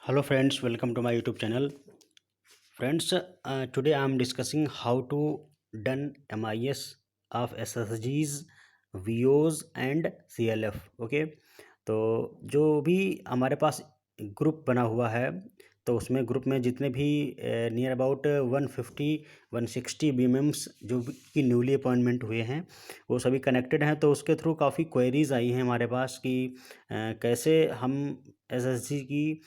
Hello friends, welcome to my YouTube channel. Friends, today I am discussing how to done MIS of SSGs, VOs and CLF. Okay, तो जो भी हमारे पास group बना हुआ है तो उसमें ग्रुप में जितने भी नियर अबाउट 150-160 बीएमएम्स जो कि न्यूली अपॉइंटमेंट हुए हैं वो सभी कनेक्टेड हैं। तो उसके थ्रू काफ़ी क्वेरीज आई हैं हमारे पास कि कैसे हम SSG की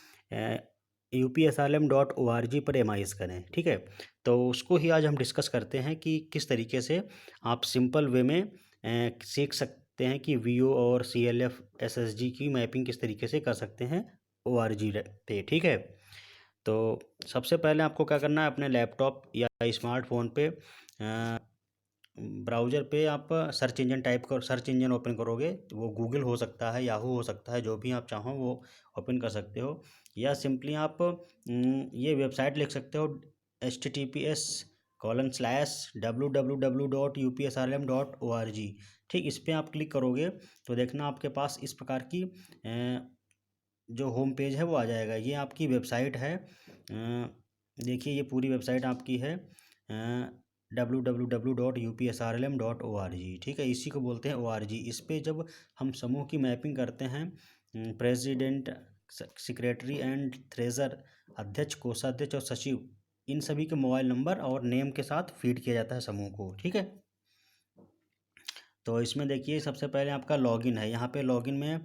upslm.org पर एमआईएस करें। ठीक है, तो उसको ही आज हम डिस्कस करते हैं कि किस तरीके से आप सिंपल वे में सीख सकते हैं कि वीओ और सीएलएफ एसएसजी की मैपिंग किस तरीके से कर सकते हैं ओआरजी पे। ठीक है, तो सबसे पहले आपको क्या करना है, अपने लैपटॉप या स्मार्टफोन पे ब्राउज़र पे आप सर्च इंजन ओपन करोगे तो वो गूगल हो सकता है, याहू हो सकता है, जो भी आप चाहो वो ओपन कर सकते हो। या सिंपली आप ये वेबसाइट लिख सकते हो https://www.upslm.org। ठीक, इस पर आप क्लिक करोगे तो देखना आपके पास इस प्रकार की जो होम पेज है वो आ जाएगा। ये आपकी वेबसाइट है। देखिए ये पूरी वेबसाइट आपकी है www.upslm.org। ठीक है, इसी को बोलते हैं ORG। इस पे जब हम समूह की मैपिंग करते हैं, प्रेसिडेंट, सेक्रेटरी एंड ट्रेजर, अध्यक्ष, कोषाध्यक्ष और सचिव, इन सभी के मोबाइल नंबर और नेम के साथ फीड किया जाता है समूह को। ठीक है, तो इसमें देखिए सबसे पहले आपका लॉगिन है। यहाँ पे लॉगिन में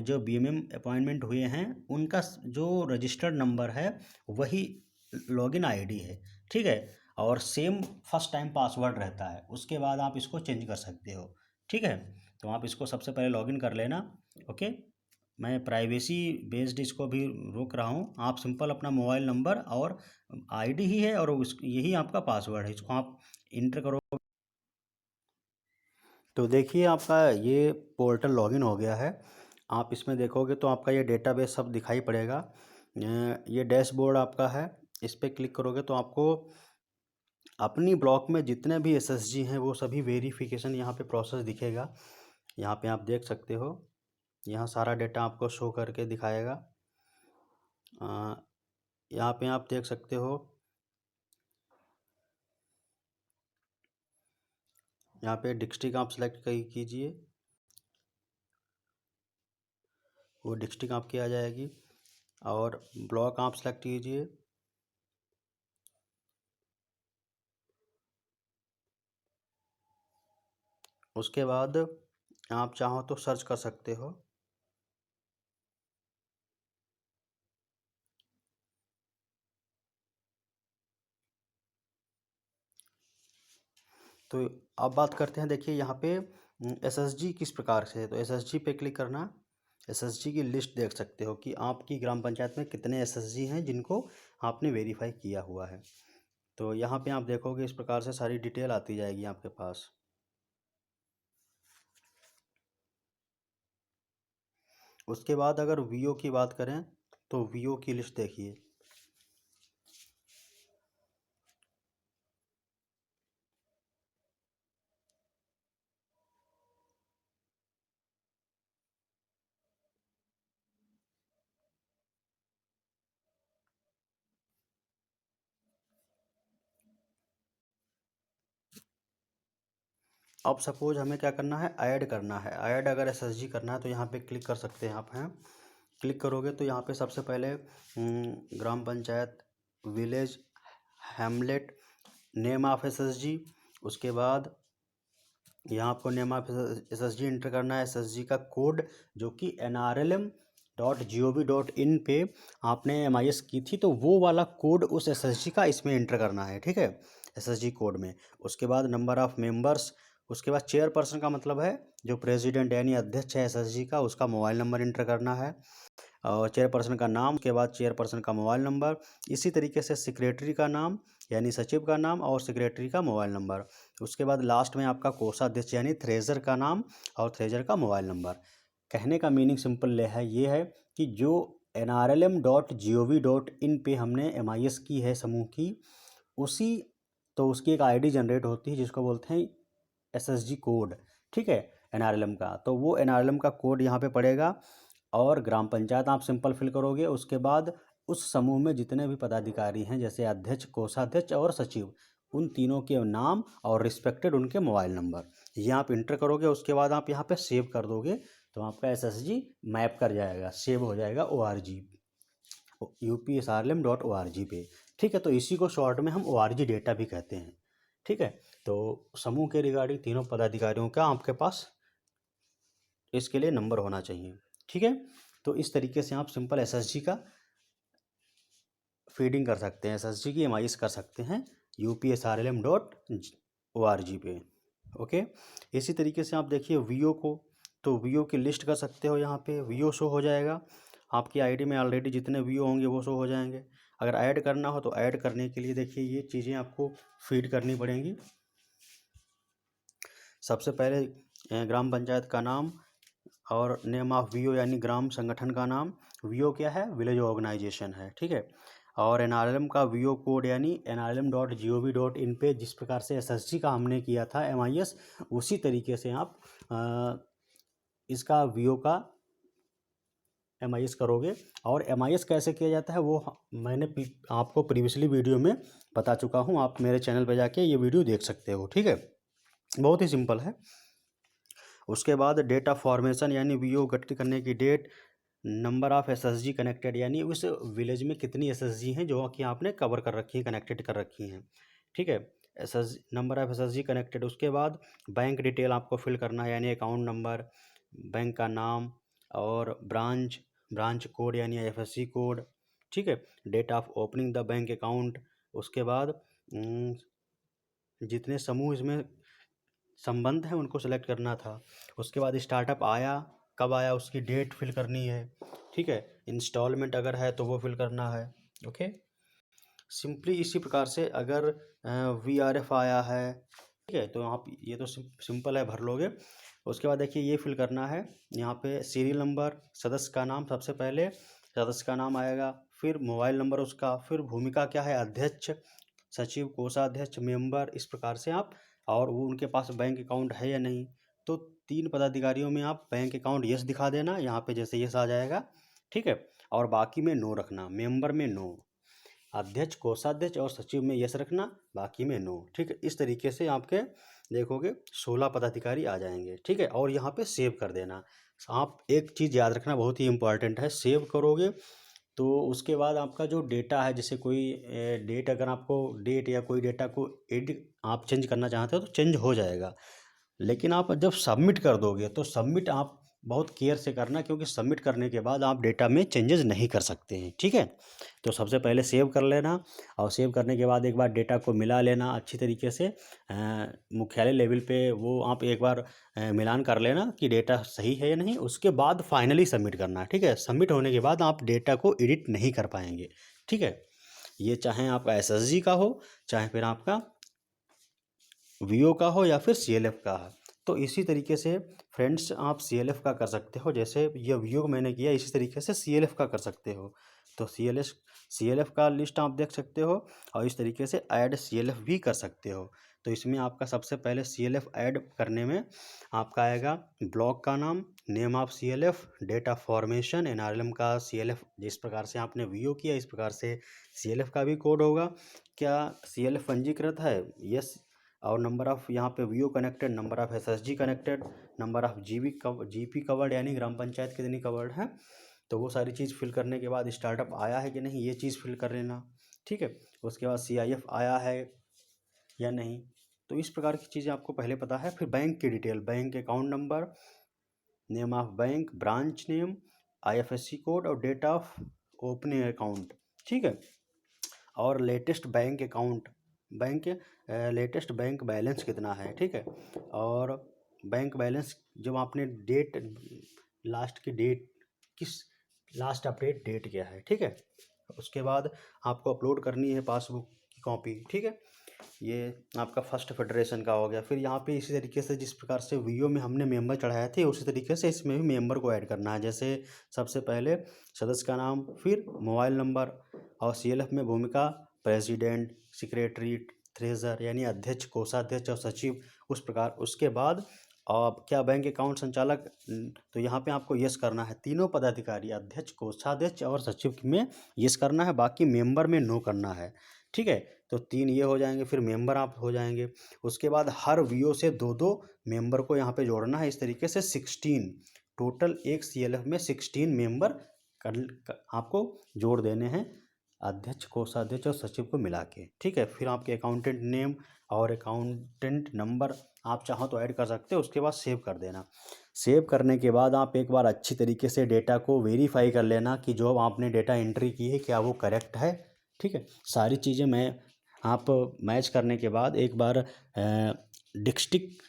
जो बीएमएम अपॉइंटमेंट हुए हैं उनका जो रजिस्टर्ड नंबर है वही लॉगिन आईडी है। ठीक है, और सेम फर्स्ट टाइम पासवर्ड रहता है, उसके बाद आप इसको चेंज कर सकते हो। ठीक है, तो आप इसको सबसे पहले लॉगिन कर लेना। ओके, मैं प्राइवेसी बेस्ड इसको भी रोक रहा हूँ। आप सिंपल अपना मोबाइल नंबर और आईडी ही है और यही आपका पासवर्ड है, इसको आप इंटर करो। तो देखिए आपका ये पोर्टल लॉगिन हो गया है। आप इसमें देखोगे तो आपका ये डेटाबेस सब दिखाई पड़ेगा। ये डैशबोर्ड आपका है, इस पर क्लिक करोगे तो आपको अपनी ब्लॉक में जितने भी एसएसजी हैं वो सभी वेरिफिकेशन यहाँ पे प्रोसेस दिखेगा। यहाँ पे आप देख सकते हो, यहाँ सारा डेटा आपको शो करके दिखाएगा। यहाँ पे आप देख सकते हो, यहाँ पे डिस्ट्रिक्ट आप सेलेक्ट कीजिए, वो डिस्ट्रिक्ट आपकी आ जाएगी। और ब्लॉक आप सेलेक्ट कीजिए, उसके बाद आप चाहो तो सर्च कर सकते हो। तो अब बात करते हैं, देखिए यहाँ पे एसएसजी किस प्रकार से है। तो एसएसजी पे क्लिक करना, एसएसजी की लिस्ट देख सकते हो कि आपकी ग्राम पंचायत में कितने एसएसजी हैं जिनको आपने वेरीफाई किया हुआ है। तो यहाँ पे आप देखोगे इस प्रकार से सारी डिटेल आती जाएगी आपके पास। उसके बाद अगर वीओ की बात करें तो वीओ की लिस्ट देखिए। अब सपोज हमें क्या करना है, ऐड करना है। ऐड अगर एसएसजी करना है तो यहाँ पे क्लिक कर सकते हैं आप। हैं, क्लिक करोगे तो यहाँ पे सबसे पहले gram panchayat, village, hamlet, name of SSG. उसके बाद यहाँ आपको नेम ऑफ एसएसजी इंटर करना है, एसएसजी का कोड जो कि nrlm.gov.in पे आपने एमआईएस की थी तो वो वाला कोड उस एसएसजी का इसमें इंटर करना है। ठीक है, एसएसजी कोड में। उसके बाद नंबर ऑफ मेंबर्स, उसके बाद चेयरपर्सन का मतलब है जो प्रेसिडेंट यानी अध्यक्ष है एसएसजी का, उसका मोबाइल नंबर इंटर करना है। और चेयरपर्सन का नाम, उसके बाद चेयरपर्सन का मोबाइल नंबर। इसी तरीके से सेक्रेटरी का नाम यानी सचिव का नाम और सेक्रेटरी का मोबाइल नंबर। उसके बाद लास्ट में आपका कोषाध्यक्ष यानी थ्रेजर का नाम और थ्रेजर का मोबाइल नंबर। कहने का मीनिंग सिंपल है, ये है कि जो nrlm.gov.in पे हमने एमआईएस की है समूह की, उसी तो उसकी एक आईडी जनरेट होती है जिसको बोलते हैं एसएसजी कोड। ठीक है, एनआरएलएम का, तो वो एनआरएलएम का कोड यहाँ पे पड़ेगा। और ग्राम पंचायत आप सिंपल फिल करोगे। उसके बाद उस समूह में जितने भी पदाधिकारी हैं, जैसे अध्यक्ष, कोषाध्यक्ष और सचिव, उन तीनों के नाम और रिस्पेक्टेड उनके मोबाइल नंबर ये आप इंटर करोगे। उसके बाद आप यहाँ पे सेव कर दोगे तो आपका एसएसजी मैप कर जाएगा, सेव हो जाएगा ORG upsrlm.org पे। ठीक है, तो इसी को शॉर्ट में हम ORG डेटा भी कहते हैं। ठीक है, तो समूह के रिगार्डिंग तीनों पदाधिकारियों का आपके पास इसके लिए नंबर होना चाहिए। ठीक है, तो इस तरीके से आप सिंपल एसएसजी का फीडिंग कर सकते हैं, एसएसजी की MIS कर सकते हैं upsrlm.org पे। ओके, इसी तरीके से आप देखिए VO को, तो VO की लिस्ट कर सकते हो। यहाँ पे VO शो हो जाएगा, आपकी आईडी में ऑलरेडी जितने VO होंगे वो शो हो जाएंगे। अगर ऐड करना हो तो ऐड करने के लिए देखिए ये चीज़ें आपको फीड करनी पड़ेंगी। सबसे पहले ग्राम पंचायत का नाम और नेम ऑफ VO यानी ग्राम संगठन का नाम। VO क्या है? विलेज ऑर्गेनाइजेशन है। ठीक है, और NRLM का VO कोड यानी nrlm.gov.in पे जिस प्रकार से SSG का हमने किया था MIS, उसी तरीके से आप इसका VO का MIS करोगे। और MIS कैसे किया जाता है वो मैंने आपको प्रीवियसली वीडियो में बता चुका हूँ, आप मेरे चैनल पर जाके ये वीडियो देख सकते हो। ठीक है, बहुत ही सिंपल है। उसके बाद डेट ऑफ फॉर्मेशन यानी VO गठित करने की date, number of SSG connected यानी उस विलेज में कितनी SSG हैं जो कि आपने कवर कर रखी है, कनेक्टेड कर रखी हैं। ठीक है, नंबर ऑफ SSG कनेक्टेड। उसके बाद बैंक डिटेल आपको फिल करना है यानी अकाउंट नंबर, बैंक का नाम और ब्रांच कोड यानी IFSC कोड। ठीक है, date of opening the bank account. उसके बाद जितने समूह इसमें संबंध है उनको सेलेक्ट करना था। उसके बाद स्टार्टअप आया, कब आया उसकी डेट फिल करनी है। ठीक है, इंस्टॉलमेंट अगर है तो वो फिल करना है। ओके, सिंपली इसी प्रकार से अगर VRF आया है, ठीक है, तो आप ये तो सिंपल है, भर लोगे। उसके बाद देखिए ये फिल करना है यहाँ पे सीरियल नंबर, सदस्य का नाम, सबसे पहले सदस्य का नाम आएगा, फिर मोबाइल नंबर उसका, फिर भूमिका क्या है, अध्यक्ष, सचिव, कोषाध्यक्ष, मेंबर, इस प्रकार से आप, और वो उनके पास बैंक अकाउंट है या नहीं। तो 3 पदाधिकारियों में आप बैंक अकाउंट यस दिखा देना, यहाँ पे जैसे यस आ जाएगा। ठीक है, और बाकी में नो रखना, मेंबर में नो, अध्यक्ष, कोषाध्यक्ष और सचिव में यस रखना, बाकी में नो। ठीक है, इस तरीके से आपके देखोगे 16 पदाधिकारी आ जाएंगे। ठीक है, और यहाँ पे सेव कर देना। आप एक चीज़ याद रखना, बहुत ही इंपॉर्टेंट है, सेव करोगे तो उसके बाद आपका जो डेटा है, जैसे कोई डेट, अगर आपको डेट या कोई डेटा को एडिट आप चेंज करना चाहते हो तो चेंज हो जाएगा। लेकिन आप जब सबमिट कर दोगे तो सबमिट आप बहुत केयर से करना, क्योंकि सबमिट करने के बाद आप डेटा में चेंजेस नहीं कर सकते हैं। ठीक है, तो सबसे पहले सेव कर लेना, और सेव करने के बाद एक बार डेटा को मिला लेना अच्छी तरीके से, मुख्यालय लेवल पे वो आप एक बार मिलान कर लेना कि डेटा सही है या नहीं। उसके बाद फाइनली सबमिट करना। ठीक है, सबमिट होने के बाद आप डेटा को एडिट नहीं कर पाएंगे। ठीक है, ये चाहे आपका SSG का हो, चाहे फिर आपका VO का हो, या फिर CLF का है। तो इसी तरीके से फ्रेंड्स आप CLF का कर सकते हो, जैसे ये VO मैंने किया, इसी तरीके से CLF का कर सकते हो। तो CLF का लिस्ट आप देख सकते हो, और इस तरीके से ऐड CLF भी कर सकते हो। तो इसमें आपका सबसे पहले CLF ऐड करने में आपका आएगा ब्लॉक का नाम, name of CLF, date of formation, NRLM का CLF जिस प्रकार से आपने VO किया इस प्रकार से CLF का भी कोड होगा। क्या CLF पंजीकृत है? यस। और नंबर ऑफ़ यहाँ पे VO connected, number of SSG connected, number of GP covered यानी ग्राम पंचायत कितनी कवर्ड है। तो वो सारी चीज़ फिल करने के बाद स्टार्टअप आया है कि नहीं ये चीज़ फिल कर लेना। ठीक है, उसके बाद CIF आया है या नहीं, तो इस प्रकार की चीज़ें आपको पहले पता है। फिर बैंक की detail, bank account number, name of bank, branch name, IFSC code और डेट ऑफ ओपनिंग अकाउंट। ठीक है, और latest bank account, latest bank balance कितना है। ठीक है, और बैंक बैलेंस जब आपने डेट, लास्ट की डेट, किस लास्ट अपडेट डेट क्या है। ठीक है, उसके बाद आपको अपलोड करनी है पासबुक की कॉपी। ठीक है, ये आपका फर्स्ट फेडरेशन का हो गया। फिर यहाँ पे इसी तरीके से जिस प्रकार से VO में हमने मेंबर चढ़ाए थे उसी तरीके से इसमें भी मेंबर को ऐड करना है। जैसे सबसे पहले सदस्य का नाम, फिर मोबाइल नंबर, और CLF में भूमिका प्रेसिडेंट, सेक्रेटरी, ट्रेजर यानी अध्यक्ष, कोषाध्यक्ष और सचिव, उस प्रकार। उसके बाद अब क्या बैंक अकाउंट संचालक तो यहाँ पे आपको यस करना है। तीनों पदाधिकारी अध्यक्ष, कोषाध्यक्ष और सचिव में यस करना है, बाकी मेंबर में नो करना है। ठीक है, तो 3 ये हो जाएंगे, फिर मेंबर आप हो जाएंगे। उसके बाद हर वीओ से 2-2 मेंबर को यहाँ पे जोड़ना है। इस तरीके से 16 टोटल एक सीएलएफ में 16 मेंबर आपको जोड़ देने हैं, अध्यक्ष, कोषाध्यक्ष और सचिव को मिला के। ठीक है, फिर आपके अकाउंटेंट नेम और अकाउंटेंट नंबर आप चाहो तो ऐड कर सकते हो। उसके बाद सेव कर देना। सेव करने के बाद आप एक बार अच्छी तरीके से डेटा को वेरीफाई कर लेना कि जो आपने डेटा एंट्री की है क्या वो करेक्ट है। ठीक है, सारी चीज़ें आप मैच करने के बाद एक बार डिस्ट्रिक्ट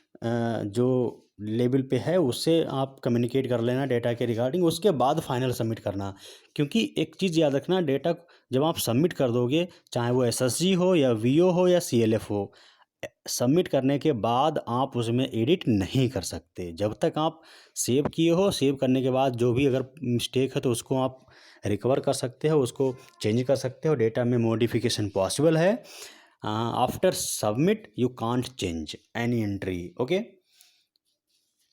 जो लेवल पे है उससे आप कम्युनिकेट कर लेना डेटा के रिगार्डिंग। उसके बाद फाइनल सबमिट करना, क्योंकि एक चीज़ याद रखना, डेटा जब आप सबमिट कर दोगे, चाहे वो एसएसजी हो या वीओ हो या सीएलएफ हो, सबमिट करने के बाद आप उसमें एडिट नहीं कर सकते जब तक आप सेव किए हो। सेव करने के बाद जो भी अगर मिस्टेक है तो उसको आप रिकवर कर सकते हो, उसको चेंज कर सकते हो, डेटा में मॉडिफिकेशन पॉसिबल है। After submit you can't change any entry. Okay,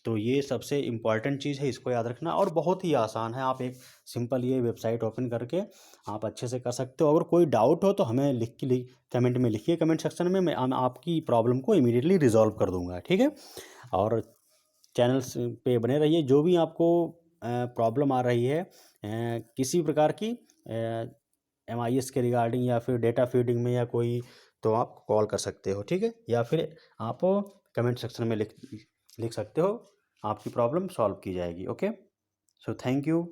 तो ये सबसे इम्पॉर्टेंट चीज़ है, इसको याद रखना। और बहुत ही आसान है, आप एक सिंपल ये वेबसाइट ओपन करके आप अच्छे से कर सकते हो। अगर कोई डाउट हो तो हमें कमेंट में लिखिए, कमेंट सेक्शन में मैं आपकी प्रॉब्लम को इमीडिएटली रिजॉल्व कर दूंगा। ठीक है, और चैनल्स पे बने रहिए। जो भी आपको प्रॉब्लम आ रही है किसी प्रकार की MIS के रिगार्डिंग या फिर डेटा फीडिंग में या कोई, तो आप कॉल कर सकते हो। ठीक है, या फिर आप कमेंट सेक्शन में लिख सकते हो, आपकी प्रॉब्लम सॉल्व की जाएगी। Okay, so thank you.